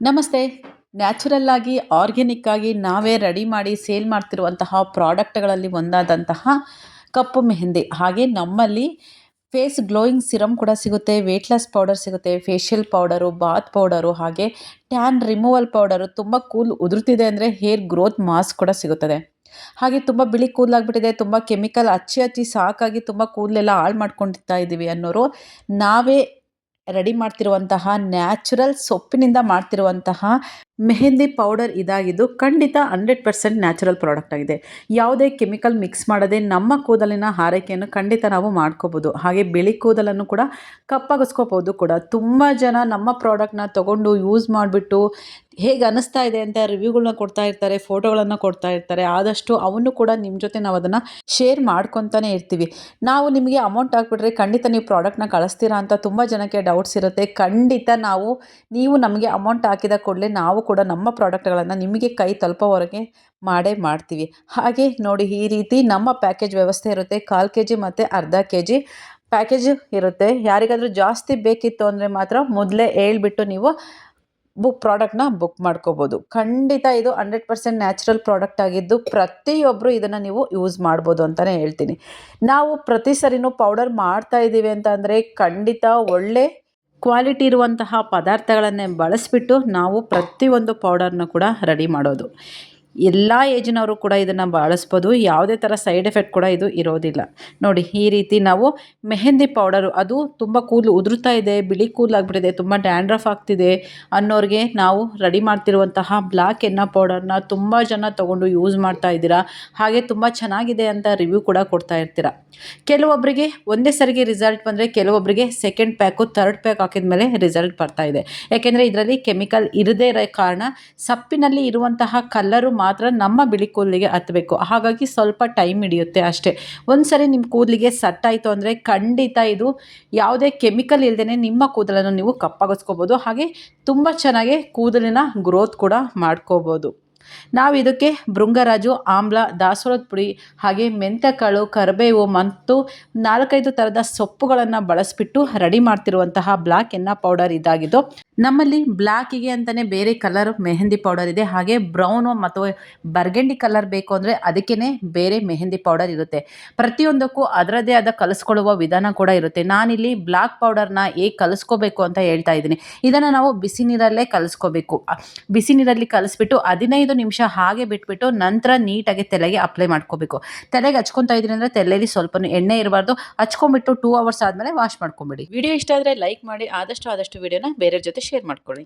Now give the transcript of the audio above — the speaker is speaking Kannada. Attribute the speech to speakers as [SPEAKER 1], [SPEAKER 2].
[SPEAKER 1] ನಮಸ್ತೆ. ನ್ಯಾಚುರಲ್ ಆಗಿ, ಆರ್ಗ್ಯಾನಿಕ್ ಆಗಿ ನಾವೇ ರೆಡಿ ಮಾಡಿ ಸೇಲ್ ಮಾಡ್ತಿರುವಂತಹ ಪ್ರಾಡಕ್ಟ್‌ಗಳಲ್ಲಿ ಒಂದಾದಂತಹ ಕಪ್ಪು ಮೆಹಂದಿ. ಹಾಗೆ ನಮ್ಮಲ್ಲಿ ಫೇಸ್ ಗ್ಲೋಯಿಂಗ್ ಸಿರಮ್ ಕೂಡ ಸಿಗುತ್ತೆ, ವೇಟ್ ಲಾಸ್ ಪೌಡರ್ ಸಿಗುತ್ತೆ, ಫೇಶಿಯಲ್ ಪೌಡರು, ಬಾತ್ ಪೌಡರು, ಹಾಗೆ ಟ್ಯಾನ್ ರಿಮೂವಲ್ ಪೌಡರು, ತುಂಬ ಕೂದಲು ಉದುರುತಿದೆ ಅಂದರೆ ಹೇರ್ ಗ್ರೋತ್ ಮಾಸ್ಕ್ ಕೂಡ ಸಿಗುತ್ತದೆ. ಹಾಗೆ ತುಂಬ ಬಿಳಿ ಕೂದಲಾಗ್ಬಿಟ್ಟಿದೆ, ತುಂಬ ಕೆಮಿಕಲ್ ಹಚ್ಚಿ ಹಚ್ಚಿ ಸಾಕಾಗಿ ತುಂಬ ಕೂದಲೆಲ್ಲ ಹಾಳು ಮಾಡ್ಕೊಳ್ತಾ ಇದ್ದೀವಿ ಅನ್ನೋರು, ನಾವೇ ರೆಡಿ ಮಾಡ್ತಿರುವಂತಹ ನ್ಯಾಚುರಲ್ ಸೊಪ್ಪಿನಿಂದ ಮಾಡ್ತಿರುವಂತಹ ಮೆಹಂದಿ ಪೌಡರ್ ಇದಾಗಿದ್ದು ಖಂಡಿತ 100% ನ್ಯಾಚುರಲ್ ಪ್ರಾಡಕ್ಟ್ ಆಗಿದೆ. ಯಾವುದೇ ಕೆಮಿಕಲ್ ಮಿಕ್ಸ್ ಮಾಡದೆ ನಮ್ಮ ಕೂದಲಿನ ಆರೈಕೆಯನ್ನು ಖಂಡಿತ ನಾವು ಮಾಡ್ಕೋಬೋದು. ಹಾಗೆ ಬಿಳಿ ಕೂದಲನ್ನು ಕೂಡ ಕಪ್ಪಗಿಸ್ಕೋಬೋದು ಕೂಡ. ತುಂಬ ಜನ ನಮ್ಮ ಪ್ರಾಡಕ್ಟ್ನ ತೊಗೊಂಡು ಯೂಸ್ ಮಾಡಿಬಿಟ್ಟು ಹೇಗೆ ಅನ್ನಿಸ್ತಾ ಇದೆ ಅಂತ ರಿವ್ಯೂಗಳನ್ನ ಕೊಡ್ತಾ ಇರ್ತಾರೆ, ಫೋಟೋಗಳನ್ನು ಕೊಡ್ತಾ ಇರ್ತಾರೆ. ಆದಷ್ಟು ಅವನ್ನು ಕೂಡ ನಿಮ್ಮ ಜೊತೆ ನಾವು ಅದನ್ನು ಶೇರ್ ಮಾಡ್ಕೊತಾನೆ ಇರ್ತೀವಿ. ನಾವು ನಿಮಗೆ ಅಮೌಂಟ್ ಹಾಕ್ಬಿಟ್ರೆ ಖಂಡಿತ ನೀವು ಪ್ರಾಡಕ್ಟ್ನ ಕಳಿಸ್ತೀರಾ ಅಂತ ತುಂಬ ಜನಕ್ಕೆ ಡೌಟ್ಸ್ ಇರುತ್ತೆ. ಖಂಡಿತ ನೀವು ನಮಗೆ ಅಮೌಂಟ್ ಹಾಕಿದ ಕೂಡಲೇ ನಾವು ಕೂಡ ನಮ್ಮ ಪ್ರಾಡಕ್ಟ್ಗಳನ್ನು ನಿಮಗೆ ಕೈ ತಲುಪೋವರೆಗೆ ಮಾಡೇ ಮಾಡ್ತೀವಿ. ಹಾಗೆ ನೋಡಿ, ಈ ರೀತಿ ನಮ್ಮ ಪ್ಯಾಕೇಜ್ ವ್ಯವಸ್ಥೆ ಇರುತ್ತೆ. 1/4 kg ಮತ್ತು ಅರ್ಧ kg ಪ್ಯಾಕೇಜ್ ಇರುತ್ತೆ. ಯಾರಿಗಾದರೂ ಜಾಸ್ತಿ ಬೇಕಿತ್ತು ಅಂದರೆ ಮಾತ್ರ ಮೊದಲೇ ಹೇಳ್ಬಿಟ್ಟು ನೀವು ಪ್ರಾಡಕ್ಟ್ನ ಬುಕ್ ಮಾಡ್ಕೋಬೋದು. ಖಂಡಿತ ಇದು 100% ನ್ಯಾಚುರಲ್ ಪ್ರಾಡಕ್ಟ್ ಆಗಿದ್ದು ಪ್ರತಿಯೊಬ್ಬರು ಇದನ್ನು ನೀವು ಯೂಸ್ ಮಾಡ್ಬೋದು ಅಂತಲೇ ಹೇಳ್ತೀನಿ. ನಾವು ಪ್ರತಿ ಸರಿನೂ ಪೌಡರ್ ಮಾಡ್ತಾ ಇದ್ದೀವಿ ಅಂತ ಅಂದರೆ ಖಂಡಿತ ಒಳ್ಳೆ ಕ್ವಾಲಿಟಿ ಇರುವಂತಹ ಪದಾರ್ಥಗಳನ್ನೇ ಬಳಸಿಬಿಟ್ಟು ನಾವು ಪ್ರತಿಯೊಂದು ಪೌಡರ್ನ ಕೂಡ ರೆಡಿ ಮಾಡೋದು. ಎಲ್ಲ ಏಜಿನವರು ಕೂಡ ಇದನ್ನು ಬಳಸ್ಬೋದು. ಯಾವುದೇ ಥರ ಸೈಡ್ ಎಫೆಕ್ಟ್ ಕೂಡ ಇದು ಇರೋದಿಲ್ಲ. ನೋಡಿ, ಈ ರೀತಿ ನಾವು ಮೆಹಂದಿ ಪೌಡರು, ಅದು ತುಂಬ ಕೂದಲು ಉದುರುತ್ತಾ ಇದೆ, ಬಿಳಿ ಕೂದಲಾಗ್ಬಿಟ್ಟಿದೆ, ತುಂಬ ಡ್ಯಾಂಡ್ರಫ್ ಆಗ್ತಿದೆ ಅನ್ನೋರಿಗೆ ನಾವು ರೆಡಿ ಮಾಡ್ತಿರುವಂತಹ ಬ್ಲ್ಯಾಕ್ ಎನ್ನ ಪೌಡರ್ನ ತುಂಬ ಜನ ತೊಗೊಂಡು ಯೂಸ್ ಮಾಡ್ತಾ ಇದ್ದೀರಾ. ಹಾಗೆ ತುಂಬ ಚೆನ್ನಾಗಿದೆ ಅಂತ ರಿವ್ಯೂ ಕೂಡ ಕೊಡ್ತಾ ಇರ್ತೀರ. ಕೆಲವೊಬ್ಬರಿಗೆ ಒಂದೇ ಸರಿಗೆ ರಿಸಲ್ಟ್ ಬಂದರೆ, ಕೆಲವೊಬ್ಬರಿಗೆ ಸೆಕೆಂಡ್ ಪ್ಯಾಕು, ಥರ್ಡ್ ಪ್ಯಾಕ್ ಹಾಕಿದ ಮೇಲೆ ರಿಸಲ್ಟ್ ಬರ್ತಾ ಇದೆ. ಯಾಕೆಂದರೆ ಇದರಲ್ಲಿ ಕೆಮಿಕಲ್ ಇರದೇ ಇರೋ ಕಾರಣ ಸಪ್ಪಿನಲ್ಲಿ ಇರುವಂತಹ ಕಲ್ಲರು ಮಾತ್ರ ನಮ್ಮ ಬಿಳಿ ಕೂದಲಿಗೆ ಹತ್ತಬೇಕು. ಹಾಗಾಗಿ ಸ್ವಲ್ಪ ಟೈಮ್ ಹಿಡಿಯುತ್ತೆ ಅಷ್ಟೇ. ಒಂದು ಸರಿ ನಿಮ್ಮ ಕೂದಲಿಗೆ ಸೆಟ್ ಆಯಿತು ಅಂದರೆ ಖಂಡಿತ ಇದು ಯಾವುದೇ ಕೆಮಿಕಲ್ ಇಲ್ಲದೇ ನಿಮ್ಮ ಕೂದಲನ್ನು ನೀವು ಕಪ್ಪಗಿಸ್ಕೋಬೋದು. ಹಾಗೆ ತುಂಬ ಚೆನ್ನಾಗಿ ಕೂದಲಿನ ಗ್ರೋತ್ ಕೂಡ ಮಾಡ್ಕೋಬೋದು. ನಾವು ಇದಕ್ಕೆ ಭೃಂಗರಾಜು, ಆಮ್ಲ, ದಾಸವಾಳದ ಪುಡಿ, ಹಾಗೆ ಮೆಂತ್ಯಕಾಳು, ಕರಿಬೇವು ಮತ್ತು 4-5 ಥರದ ಸೊಪ್ಪುಗಳನ್ನು ಬಳಸಿಬಿಟ್ಟು ರೆಡಿ ಮಾಡ್ತಿರುವಂತಹ ಬ್ಲ್ಯಾಕ್ ಎನ್ನ ಪೌಡರ್ ಇದಾಗಿದ್ದು. ನಮ್ಮಲ್ಲಿ ಬ್ಲ್ಯಾಕಿಗೆ ಅಂತಲೇ ಬೇರೆ ಕಲರ್ ಮೆಹಂದಿ ಪೌಡರ್ ಇದೆ. ಹಾಗೆ ಬ್ರೌನು ಮತ್ತು ಬರ್ಗಂಡಿ ಕಲರ್ ಬೇಕು ಅಂದರೆ ಅದಕ್ಕೇ ಬೇರೆ ಮೆಹಂದಿ ಪೌಡರ್ ಇರುತ್ತೆ. ಪ್ರತಿಯೊಂದಕ್ಕೂ ಅದರದ್ದೇ ಆದ ಕಲಿಸ್ಕೊಳ್ಳುವ ವಿಧಾನ ಕೂಡ ಇರುತ್ತೆ. ನಾನಿಲ್ಲಿ ಬ್ಲ್ಯಾಕ್ ಪೌಡರ್ನ ಹೇಗೆ ಕಲಿಸ್ಕೋಬೇಕು ಅಂತ ಹೇಳ್ತಾ ಇದ್ದೀನಿ. ಇದನ್ನು ನಾವು ಬಿಸಿ ನೀರಲ್ಲೇ ಕಲಿಸ್ಕೋಬೇಕು. ಬಿಸಿ ನೀರಲ್ಲಿ ಕಲಿಸ್ಬಿಟ್ಟು 15 ನಿಮಿಷ ಹಾಗೆ ಬಿಟ್ಬಿಟ್ಟು ನಂತರ ನೀಟಾಗಿ ತಲೆಗೆ ಅಪ್ಲೈ ಮಾಡ್ಕೋಬೇಕು. ತಲೆಗೆ ಹಚ್ಕೊತಾ ಇದ್ದೀನಿ ಅಂದರೆ ತಲೆಯಲ್ಲಿ ಸ್ವಲ್ಪ ಎಣ್ಣೆ ಇರಬಾರ್ದು. ಹಚ್ಕೊಂಡ್ಬಿಟ್ಟು 2 hours ಆದಮೇಲೆ ವಾಶ್ ಮಾಡ್ಕೊಂಬಿಡಿ. ವಿಡಿಯೋ ಇಷ್ಟ ಆದರೆ ಲೈಕ್ ಮಾಡಿ, ಆದಷ್ಟು ವಿಡಿಯೋನ ಬೇರೆಯವ್ರ ಜೊತೆ ಶೇರ್ ಮಾಡ್ಕೊಳ್ಳಿ.